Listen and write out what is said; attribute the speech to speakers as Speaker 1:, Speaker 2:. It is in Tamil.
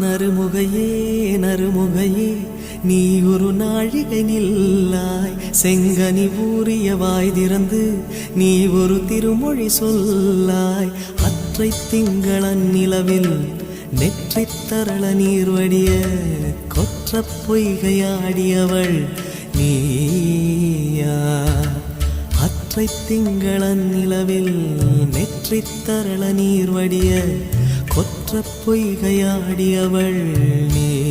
Speaker 1: நறுமுகையே நறுமுகையே நீ ஒரு நாழிகை நில்லாய், செங்கனி ஊறிய வாய் திறந்து நீ ஒரு திருமொழி சொல்லாய். அற்றை திங்களன் நிலவில் நெற்றித் தரள நீர் வடிய கொற்ற பொய்கையாடியவள் நீயா. அற்றை திங்களன் நிலவில் நெற்றித் தரள நீர் வடிய கொற்ற பொய்கையாடியவள் நீ.